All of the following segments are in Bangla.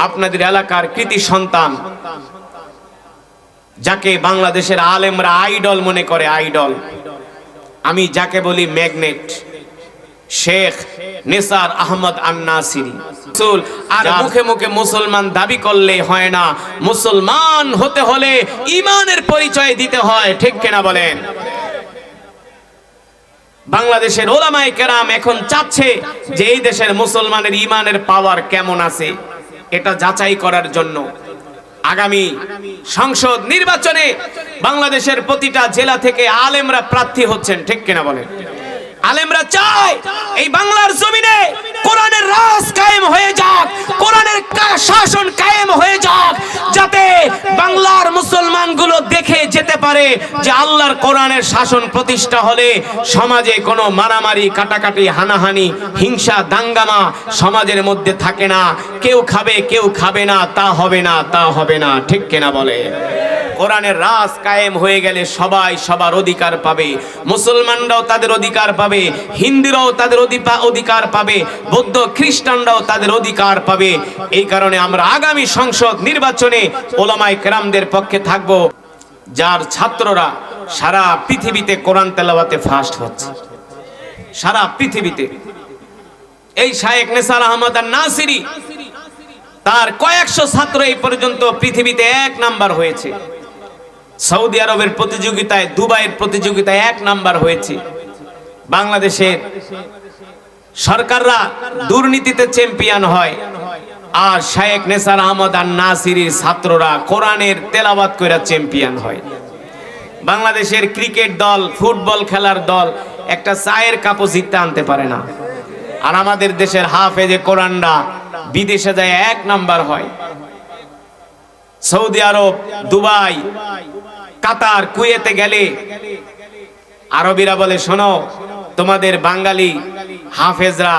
আপনাদের এলাকার কৃতি সন্তান, যাকে বাংলাদেশের আলেমরা আইডল মনে করে, আইডল, আমি যাকে বলি ম্যাগনেট, শেখ নিসার আহমদ আন-নাসিরী। আর মুখে মুখে মুসলমান দাবি করলে হয় না, মুসলমান হতে হলে ঈমানের পরিচয় দিতে হয়, ঠিক কিনা বলেন? বাংলাদেশের ওলামায়ে কেরাম এখন চাচ্ছে যে এই দেশের মুসলমানের ঈমানের পাওয়ার কেমন আছে এটা যাচাই করার জন্য আগামী সংসদ নির্বাচনে বাংলাদেশের প্রতিটা জেলা থেকে আলেমরা প্রার্থী হচ্ছেন, ঠিক কিনা বলেন? আলেমরা চায় এই বাংলার জমিনে কোরআনের রাজ কায়েম হয়ে যাক, কোরআনের শাসন কায়েম হয়ে যাক, যাতে বাংলার মুসলমানগুলো দেখে যেতে পারে যে আল্লাহর কোরআনের শাসন প্রতিষ্ঠা হলে সমাজে কোনো মারামারি, কাটাকাটি, হানাহানি, হিংসা, দাঙ্গামা সমাজের মধ্যে থাকে না। কেউ খাবে কেউ খাবে না, তা হবে না, তা হবে না, ঠিক কিনা বলে? কোরআনের রাজ কায়েম হয়ে গেলে সবাই সবার অধিকার পাবে, মুসলমানরাও তাদের অধিকার পাবে, হিন্দুরাও তাদের অধিকার পাবে, বৌদ্ধ খ্রিস্টানরাও তাদের অধিকার পাবে। এই কারণে আমরা আগামী সংসদ নির্বাচনে ওলামায়ে কেরামদের পক্ষে থাকব, যার ছাত্ররা সারা পৃথিবীতে কোরআন তেলাওয়াতে ফার্স্ট হচ্ছে, সারা পৃথিবীতে। এই শায়েখ নিসার আহমদ আন-নাসিরী, তার কয়েকশো ছাত্র এই পর্যন্ত পৃথিবীতে 1 নাম্বার হয়েছে। সৌদি আরবের প্রতিযোগিতায়, দুবাইয়ের প্রতিযোগিতায় 1 নাম্বার হয়েছে। বাংলাদেশের সরকাররা দুর্নীতিতে চ্যাম্পিয়ন হয়, আর শায়েখ নিসার আহমদ আন-নাসিরীর ছাত্ররা কোরআনের তেলাওয়াত করে চ্যাম্পিয়ন হয়। বাংলাদেশের ক্রিকেট দল, ফুটবল খেলার দল একটা চায়ের কাপও জিততে আনতে পারে না, আর আমাদের দেশের হাফেজে কোরআনরা বিদেশে যায় 1 নাম্বার হয়। সৌদি আরব, দুবাই, কাতার, কুয়েতে গেলে আরবিরা বলে, শোনো, তোমাদের বাঙালি হাফেজরা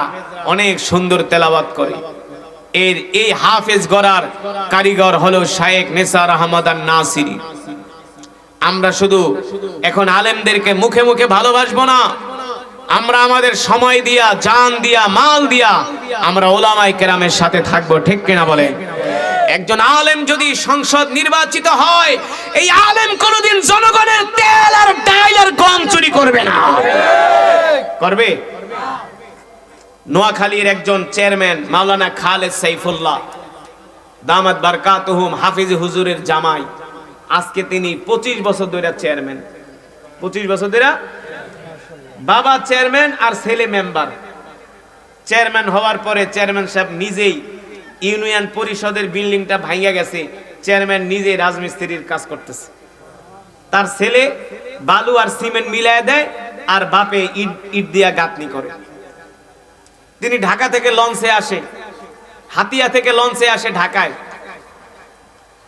অনেক সুন্দর তেলাওয়াত করে। এই হাফেজ গড়ার কারিগর হলো শায়েখ নিসার আহমদ আন-নাসিরী। আমরা শুধু এখন আলেমদেরকে মুখে মুখে ভালোবাসবো না, আমরা আমাদের সময় দিয়া, জান দিয়া, মাল দিয়া আমরা ওলামায়ে কেরামের সাথে থাকবো, ঠিক কিনা বলেন? একজন আলেম যদি সংসদ নির্বাচিত হয়, এই আলেম কোনোদিন জনগণের তেল আর ডাল আর গম চুরি করবে না। করবে? নোয়াখালীর একজন চেয়ারম্যান মাওলানা খালেদ সাইফুল্লাহ দামাত বারকাতুহুম, হাফিজ হুজুরের জামাই, আজকে তিনি 25 বছর ধরে চেয়ারম্যান। 25 বছর ধরে বাবা চেয়ারম্যান আর ছেলে মেম্বার। চেয়ারম্যান হওয়ার পরে চেয়ারম্যান সাহেব নিজেই ইউনিয়ন পরিষদের বিল্ডিংটা ভাঙিয়া গেছে, চেয়ারম্যান নিজেই রাজমিস্ত্রির কাজ করতেছে। তার ছেলে বালু আর সিমেন্ট মিলায় দেয়, আর বাপে ইট দিয়া গাঁথনি করে। তিনি ঢাকা থেকে লঞ্চে আসে, হাতিয়া থেকে লঞ্চে আসে ঢাকায়,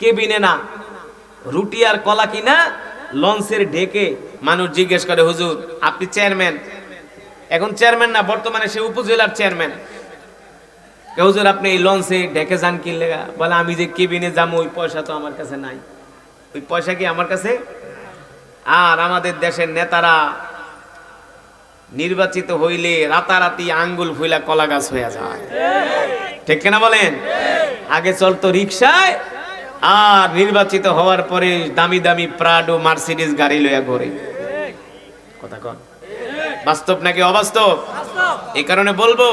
কেবিনে না, রুটি আর কলা কিনা লঞ্চের ঢেকে মানুষ জিজ্ঞেস করে, হুজুর আপনি চেয়ারম্যান? এখন চেয়ারম্যান না, বর্তমানে সে উপজেলার চেয়ারম্যান। হুজুর আপনি এই লঞ্চে ঢেকে যান কি লেগা? বলে, আমি যে কেবিনে যাবো ওই পয়সা তো আমার কাছে নাই। ওই পয়সা কি আমার কাছে? আর আমাদের দেশের নেতারা নির্বাচিত হইলে রাতারাতি আঙ্গুল ফুলা কলা গাছ হয়ে যায়, ঠিক কিনা বলেন? আগে চলতো রিক্সায়, আর নির্বাচিত হওয়ার পরে দামি দামি প্রাডো, মার্সিডিজ গাড়ি লইয়া ঘোরে। কথা কন, বাস্তব নাকি অবাস্তব? এই কারণে বলবো,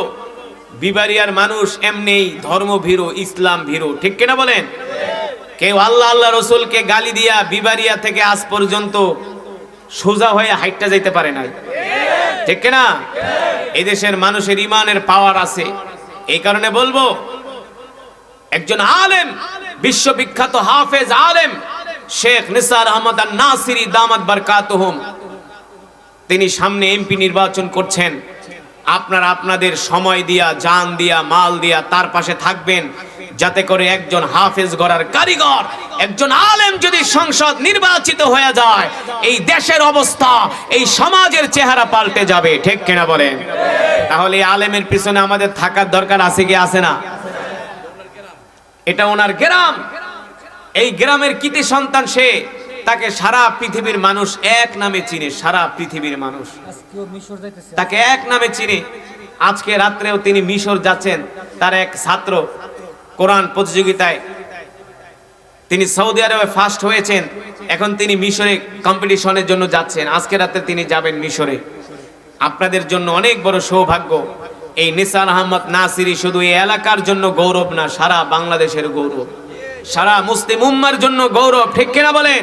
বিবারিয়ার মানুষ এমনি ধর্মভীরু, ইসলাম ভীরু, ঠিক কিনা বলেন? কেউ আল্লাহ আল্লাহ রসুলকে গালি দিয়া বিবারিয়া থেকে আজ পর্যন্ত সোজা হয়ে হাইটটা যাইতে পারে নাই, ঠিক কিনা? এই দেশের মানুষের ইমানের পাওয়ার আছে। এই কারণে বলবো, একজন আলেম, বিশ্ববিখ্যাত হাফেজ আলেম শেখ নিসার আহমদ আন-নাসিরী দামাত বারকাতুহুম, তিনি সামনে এমপি নির্বাচন করছেন। আপনারা আপনাদের সময় দিয়া, জান দিয়া, মাল দিয়া তার পাশে থাকবেন, যাতে করে একজন হাফেজ গড়ার কারিগর, একজন আলেম যদি সংসদ নির্বাচিত হয়ে যায়, এই দেশের অবস্থা, এই সমাজের চেহারা পাল্টে যাবে, ঠিক কিনা বলেন? তাহলে এই আলেমের পিছনে আমাদের থাকার দরকার আছে কি আছে না? এটা ওনার গ্রাম, এই গ্রামের কৃতি সন্তান সে, তাকে সারা পৃথিবীর মানুষ এক নামে চিনে, সারা পৃথিবীর মানুষ তাকে এক নামে চিনে। আজকে রাত্রেও তিনি মিশর যাচ্ছেন, তার এক ছাত্র কোরআন প্রতিযোগিতায় তিনি সৌদি আরবে ফার্স্ট হয়েছেন। এখন তিনি মিশরে কম্পিটিশনের জন্য যাচ্ছেন। আজকে রাতে তিনি যাবেন মিশরে। আপনাদের জন্য অনেক বড় সৌভাগ্য। এই নিসার আহমদ নাসিরি শুধু এই এলাকার জন্য গৌরব না, সারা বাংলাদেশের গৌরব, সারা মুসলিম উম্মার জন্য গৌরব। ঠিক কিনা বলেন?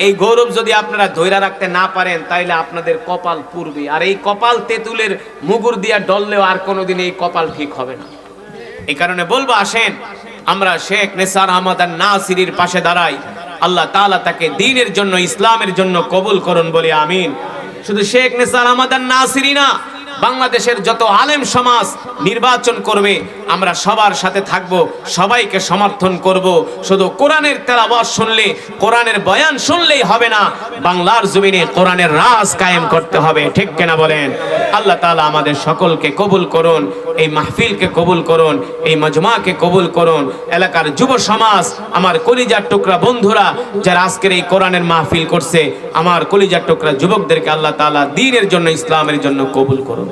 এই গৌরব যদি আপনারা ধইরা রাখতে না পারেন তাইলে আপনাদের কপাল পুড়বে। আর এই কপাল তেঁতুলের মুগুর দিয়া ডললেও আর কোনোদিন এই কপাল ঠিক হবে না। এই কারণে বলবো, আসেন আমরা শেখ নিসার আহমদ নাসিরির পাশে দাঁড়াই। আল্লাহ তাআলা তাকে দ্বীনের জন্য, ইসলামের জন্য কবুল করুন বলি আমিন। শুধু শেখ নিসার আহমদ নাসিরি না, বাংলাদেশের যত আলেম সমাজ নির্বাচন করবে আমরা সবার সাথে থাকব, সবাইকে সমর্থন করব। শুধু কোরআনের তেলাওয়াত শুনলে, কোরআনের বয়ান শুনলেই হবে না, বাংলার জমিনে কোরআনের রাজ কায়েম করতে হবে। ঠিক কিনা বলেন? আল্লাহ তাআলা আমাদের সকলকে কবুল করুন, এই মাহফিলকে কবুল করুন, এই মজমাকে কবুল করুন। এলাকার যুব সমাজ, আমার কলিজার টুকরা বন্ধুরা যারা আজকের এই কোরআনের মাহফিল করছে, আমার কলিজার টুকরা যুবকদেরকে আল্লাহ তাআলা দ্বীনের জন্য, ইসলামের জন্য কবুল করুন।